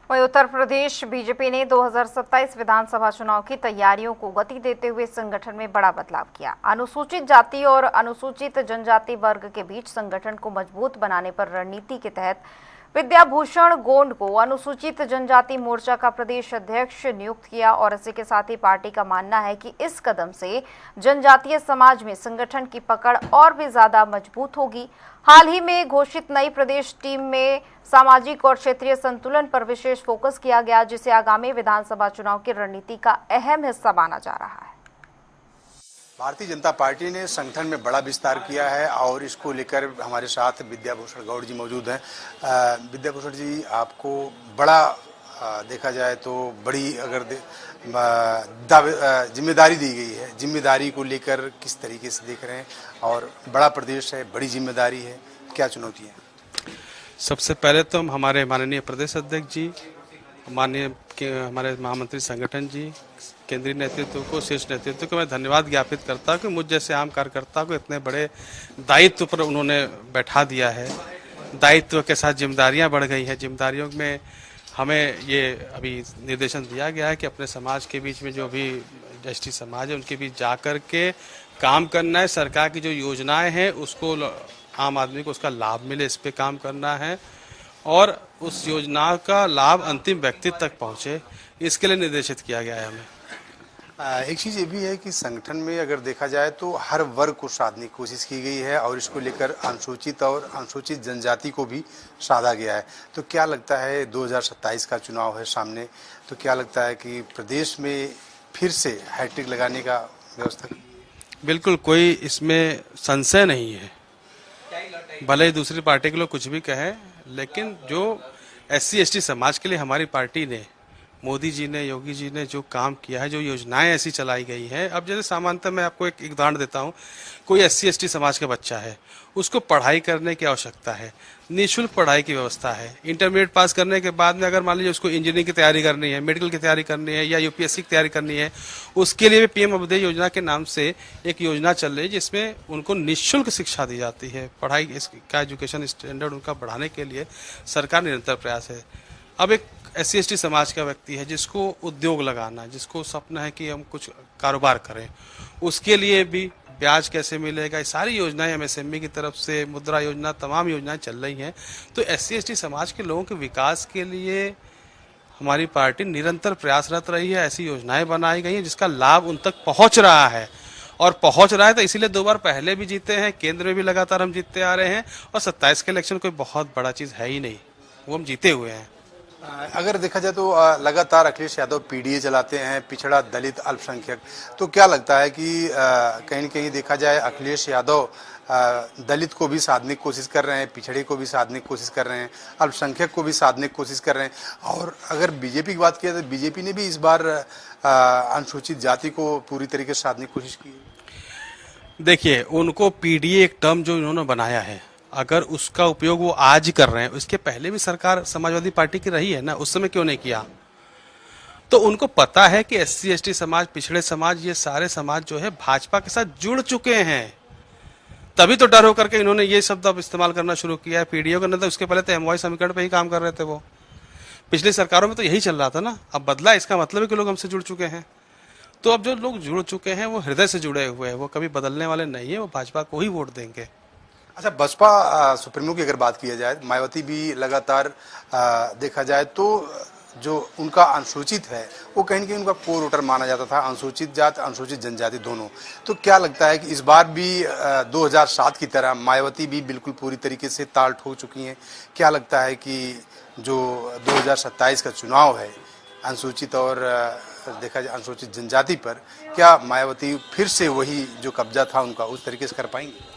वहीं उत्तर प्रदेश बीजेपी ने 2027 विधानसभा चुनाव की तैयारियों को गति देते हुए संगठन में बड़ा बदलाव किया। अनुसूचित जाति और अनुसूचित जनजाति वर्ग के बीच संगठन को मजबूत बनाने पर रणनीति के तहत विद्याभूषण गोंड को अनुसूचित जनजाति मोर्चा का प्रदेश अध्यक्ष नियुक्त किया और इसी के साथ ही पार्टी का मानना है कि इस कदम से जनजातीय समाज में संगठन की पकड़ और भी ज्यादा मजबूत होगी। हाल ही में घोषित नई प्रदेश टीम में सामाजिक और क्षेत्रीय संतुलन पर विशेष फोकस किया गया, जिसे आगामी विधानसभा चुनाव की रणनीति का अहम हिस्सा माना जा रहा है। भारतीय जनता पार्टी ने संगठन में बड़ा विस्तार किया है और इसको लेकर हमारे साथ विद्याभूषण गौड़ जी मौजूद हैं। विद्याभूषण जी, आपको बड़ा देखा जाए तो बड़ी अगर जिम्मेदारी दी गई है, जिम्मेदारी को लेकर किस तरीके से देख रहे हैं? और बड़ा प्रदेश है, बड़ी जिम्मेदारी है, क्या चुनौती है? सबसे पहले तो हमारे माननीय प्रदेश अध्यक्ष जी, हमारे महामंत्री संगठन जी, केंद्रीय नेतृत्व को, शीर्ष नेतृत्व को मैं धन्यवाद ज्ञापित करता हूँ कि मुझ जैसे आम कार्यकर्ता को इतने बड़े दायित्व पर उन्होंने बैठा दिया है। दायित्व के साथ जिम्मेदारियां बढ़ गई हैं। जिम्मेदारियों में हमें ये अभी निर्देशन दिया गया है कि अपने समाज के बीच में जो भी एसटी समाज है उनके बीच जा कर के काम करना है। सरकार की जो योजनाएं हैं उसको आम आदमी को उसका लाभ मिले, इस पे काम करना है और उस योजना का लाभ अंतिम व्यक्ति तक पहुंचे, इसके लिए निर्देशित किया गया है हमें। एक चीज़ ये भी है कि संगठन में अगर देखा जाए तो हर वर्ग को साधने की कोशिश की गई है और इसको लेकर अनुसूचित और अनुसूचित जनजाति को भी साधा गया है। तो क्या लगता है, 2027 का चुनाव है सामने, तो क्या लगता है कि प्रदेश में फिर से हैट्रिक लगाने का व्यवस्था? बिल्कुल, कोई इसमें संशय नहीं है। भले ही दूसरी पार्टी के लोग कुछ भी कहें, लेकिन जो SC ST समाज के लिए हमारी पार्टी ने, मोदी जी ने, योगी जी ने जो काम किया है, जो योजनाएं ऐसी चलाई गई हैं। अब जैसे सामान्यतः मैं आपको एक उदाहरण देता हूं, कोई SC ST समाज का बच्चा है, उसको पढ़ाई करने की आवश्यकता है, निःशुल्क पढ़ाई की व्यवस्था है। इंटरमीडिएट पास करने के बाद में अगर मान लीजिए उसको इंजीनियरिंग की तैयारी करनी है, मेडिकल की तैयारी करनी है या UPSC की तैयारी करनी है, उसके लिए भी PM अभ्युदय योजना के नाम से एक योजना चल रही है जिसमें उनको निःशुल्क शिक्षा दी जाती है। पढ़ाई का एजुकेशन स्टैंडर्ड उनका बढ़ाने के लिए सरकार निरंतर प्रयास है। अब एक SC ST समाज का व्यक्ति है जिसको उद्योग लगाना, जिसको सपना है कि हम कुछ कारोबार करें, उसके लिए भी ब्याज कैसे मिलेगा, ये सारी योजनाएं MSME की तरफ से, मुद्रा योजना, तमाम योजनाएं चल रही हैं। तो SC ST समाज के लोगों के विकास के लिए हमारी पार्टी निरंतर प्रयासरत रही है। ऐसी योजनाएं बनाई गई हैं जिसका लाभ उन तक पहुंच रहा है और पहुंच रहा है। तो इसीलिए 2 बार पहले भी जीते हैं, केंद्र में भी लगातार हम जीतते आ रहे हैं और 27 के इलेक्शन कोई बहुत बड़ा चीज़ है ही नहीं, वो हम जीते हुए हैं। अगर देखा जाए तो लगातार अखिलेश यादव PDA चलाते हैं, पिछड़ा, दलित, अल्पसंख्यक। तो क्या लगता है कि कहीं न कहीं देखा जाए अखिलेश यादव दलित को भी साधने की कोशिश कर रहे हैं, पिछड़े को भी साधने की कोशिश कर रहे हैं, अल्पसंख्यक को भी साधने की कोशिश कर रहे हैं। और अगर बीजेपी की बात किया तो बीजेपी ने भी इस बार अनुसूचित जाति को पूरी तरीके से साधने की कोशिश की है। देखिए, उनको PDA एक टर्म जो इन्होंने बनाया है, अगर उसका उपयोग वो आज कर रहे हैं, इसके पहले भी सरकार समाजवादी पार्टी की रही है ना, उस समय क्यों नहीं किया? तो उनको पता है कि SC ST समाज, पिछड़े समाज, ये सारे समाज जो है भाजपा के साथ जुड़ चुके हैं। तभी तो डर होकर के इन्होंने ये शब्द अब इस्तेमाल करना शुरू किया है। PDA करना था, उसके पहले तो MOI समीकरण पे ही काम कर रहे थे वो। पिछली सरकारों में तो यही चल रहा था ना। अब बदला, इसका मतलब है कि लोग हमसे जुड़ चुके हैं। तो अब जो लोग जुड़ चुके हैं वो हृदय से जुड़े हुए हैं, वो कभी बदलने वाले नहीं है, वो भाजपा को ही वोट देंगे। अच्छा, बसपा सुप्रीमो की अगर बात किया जाए, मायावती भी लगातार देखा जाए तो जो उनका अनुसूचित है वो कहीं न कहीं उनका कोर वोटर माना जाता था, अनुसूचित जाति, अनुसूचित जनजाति दोनों। तो क्या लगता है कि इस बार भी 2007 की तरह मायावती भी बिल्कुल पूरी तरीके से ताल ठोक चुकी हैं? क्या लगता है कि जो 2027 का चुनाव है अनुसूचित और देखा जाए अनुसूचित जनजाति पर, क्या मायावती फिर से वही जो कब्जा था उनका उस तरीके से कर पाएंगे?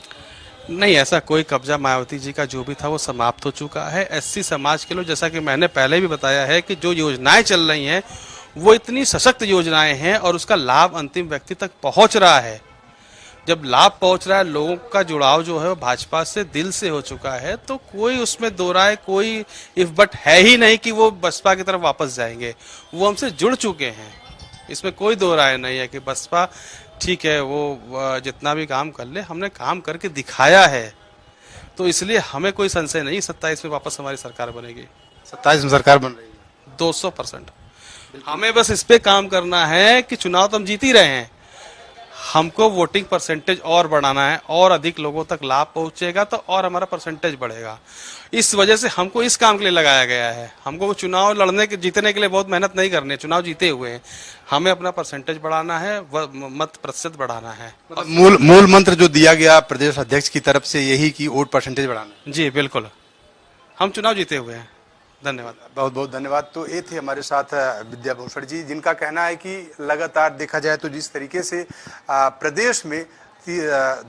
नहीं, ऐसा कोई कब्जा मायावती जी का जो भी था वो समाप्त हो चुका है। SC समाज के लोग, जैसा कि मैंने पहले भी बताया है कि जो योजनाएं चल रही हैं वो इतनी सशक्त योजनाएं हैं और उसका लाभ अंतिम व्यक्ति तक पहुंच रहा है। जब लाभ पहुंच रहा है, लोगों का जुड़ाव जो है वो भाजपा से दिल से हो चुका है, तो कोई उसमें दो राय, कोई इफ बट है ही नहीं कि वो बसपा की तरफ वापस जाएंगे। वो हमसे जुड़ चुके हैं, इसमें कोई दो राय नहीं है कि बसपा ठीक है, वो जितना भी काम कर ले, हमने काम करके दिखाया है, तो इसलिए हमें कोई संशय नहीं 27 में वापस हमारी सरकार बनेगी। 27 में सरकार बन रही है। 200%। हमें बस इस पे काम करना है कि चुनाव तो हम जीत ही रहे हैं, हमको वोटिंग परसेंटेज और बढ़ाना है, और अधिक लोगों तक लाभ पहुंचेगा तो और हमारा परसेंटेज बढ़ेगा। इस वजह से हमको इस काम के लिए लगाया गया है। हमको चुनाव लड़ने के जीतने के लिए बहुत मेहनत नहीं करनी है, चुनाव जीते हुए हैं, हमें अपना परसेंटेज बढ़ाना है, मत प्रतिशत बढ़ाना है। मूल मंत्र जो दिया गया प्रदेश अध्यक्ष की तरफ से यही कि वोट परसेंटेज बढ़ाना। जी बिल्कुल, हम चुनाव जीते हुए हैं। धन्यवाद, बहुत बहुत धन्यवाद। तो ये थे हमारे साथ विद्याभूषण जी, जिनका कहना है कि लगातार देखा जाए तो जिस तरीके से प्रदेश में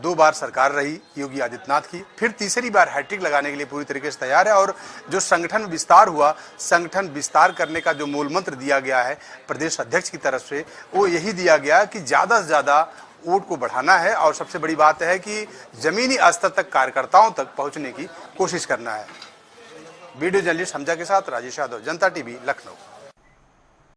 2 बार सरकार रही योगी आदित्यनाथ की, फिर तीसरी बार हैट्रिक लगाने के लिए पूरी तरीके से तैयार है। और जो संगठन विस्तार हुआ, संगठन विस्तार करने का जो मूल मंत्र दिया गया है प्रदेश अध्यक्ष की तरफ से, वो यही दिया गया कि ज़्यादा से ज़्यादा वोट को बढ़ाना है, और सबसे बड़ी बात है कि जमीनी स्तर तक कार्यकर्ताओं तक पहुँचने की कोशिश करना है। वीडियो जर्नलिस्ट हमजा के साथ राजेश यादव, जनता टीवी, लखनऊ।